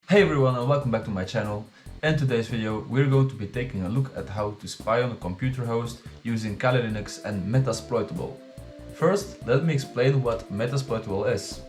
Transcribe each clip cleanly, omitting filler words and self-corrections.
Hey everyone and welcome back to my channel. In today's video we're going to be taking a look at how to spy on a computer host using Kali Linux and metasploitable. First, let me explain what metasploitable is.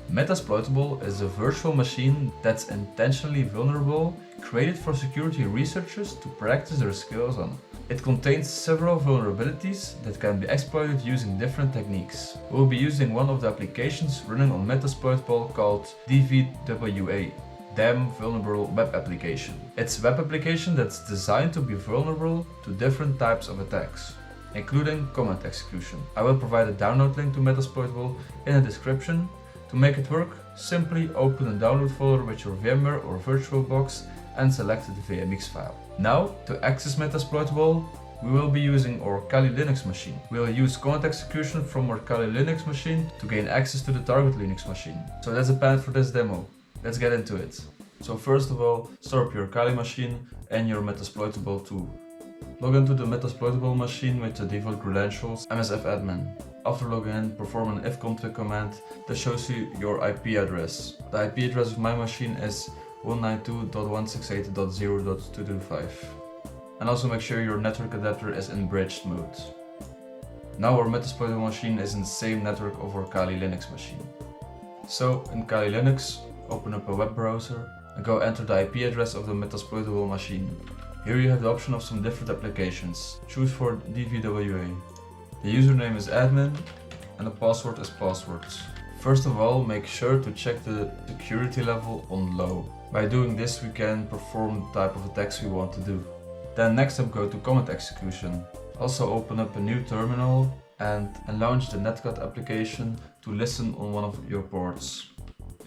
Metasploitable is a virtual machine that's intentionally vulnerable, created for security researchers to practice their skills on. It contains several vulnerabilities that can be exploited using different techniques. We'll be using one of the applications running on metasploitable called DVWA. Damn Vulnerable Web Application. It's a web application that's designed to be vulnerable to different types of attacks, including command execution. I will provide a download link to metasploitable in the description. To make it work, simply open a download folder with your VMware or VirtualBox and select the VMX file. Now, to access metasploitable, we will be using our Kali Linux machine. We'll use command execution from our Kali Linux machine to gain access to the target Linux machine. So that's the plan for this demo. Let's get into it. So first of all, start up your Kali machine and your metasploitable tool. Log into the metasploitable machine with the default credentials msfadmin. After logging in, perform an ifconfig command that shows you your IP address. The IP address of my machine is 192.168.0.225. And also make sure your network adapter is in bridged mode. Now our metasploitable machine is in the same network of our Kali Linux machine. So in Kali Linux, open up a web browser and go enter the IP address of the metasploitable machine. Here you have the option of some different applications. Choose for DVWA. The username is admin and the password is password. First of all, make sure to check the security level on low. By doing this, we can perform the type of attacks we want to do. Then next up, go to command execution. Also open up a new terminal and launch the Netcat application to listen on one of your ports.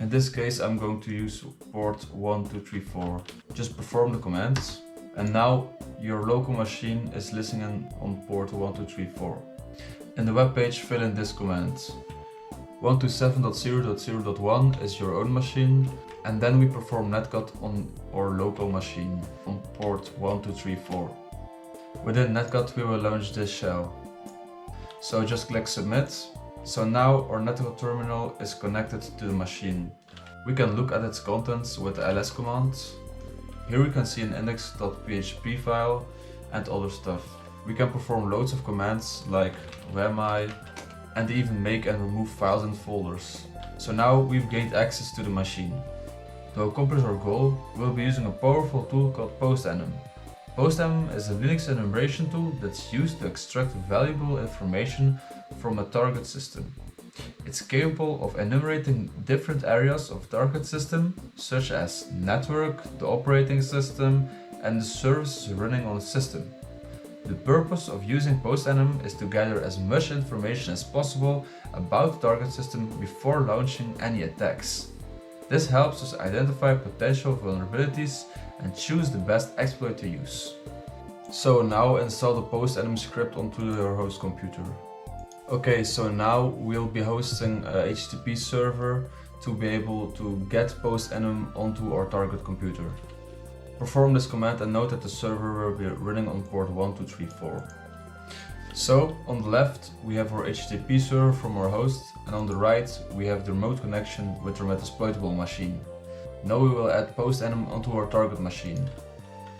In this case, I'm going to use port 1234. Just perform the commands, and now your local machine is listening on port 1234. In the web page, fill in this command. 127.0.0.1 is your own machine, and then we perform netcat on our local machine on port 1234. Within netcat, we will launch this shell. So just click submit. So now our netcat terminal is connected to the machine. We can look at its contents with the ls command. Here we can see an index.php file and other stuff. We can perform loads of commands like wmi and even make and remove files and folders. So now we've gained access to the machine. To accomplish our goal, we'll be using a powerful tool called Postenum. Postenum is a Linux enumeration tool that's used to extract valuable information from a target system. It's capable of enumerating different areas of target system, such as network, the operating system, and the services running on the system. The purpose of using Postenum is to gather as much information as possible about the target system before launching any attacks. This helps us identify potential vulnerabilities and choose the best exploit to use. So now install the Postenum script onto your host computer. Okay, so now we'll be hosting a HTTP server to be able to get Postenum onto our target computer. Perform this command and note that the server will be running on port 1234. So on the left we have our HTTP server from our host, and on the right we have the remote connection with our metasploitable machine. Now we will add Postenum onto our target machine.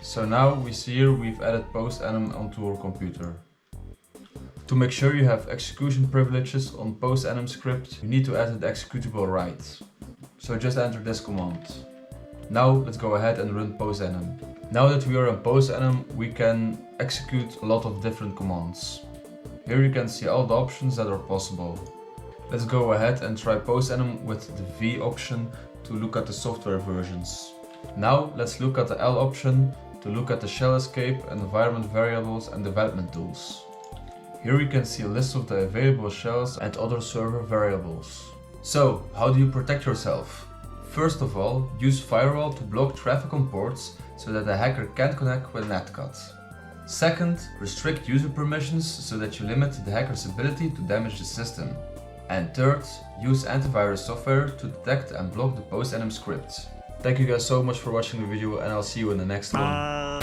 So now we see here we've added Postenum onto our computer. To make sure you have execution privileges on Postenum script, you need to add the executable right. So just enter this command. Now let's go ahead and run Postenum. Now that we are in Postenum, we can execute a lot of different commands. Here you can see all the options that are possible. Let's go ahead and try Postenum with the V option to look at the software versions. Now let's look at the L option to look at the shell escape, environment variables and development tools. Here we can see a list of the available shells and other server variables. So, how do you protect yourself? First of all, use firewall to block traffic on ports so that the hacker can't connect with Netcat. Second, restrict user permissions so that you limit the hacker's ability to damage the system. And third, use antivirus software to detect and block the Postenum script. Thank you guys so much for watching the video, and I'll see you in the next one.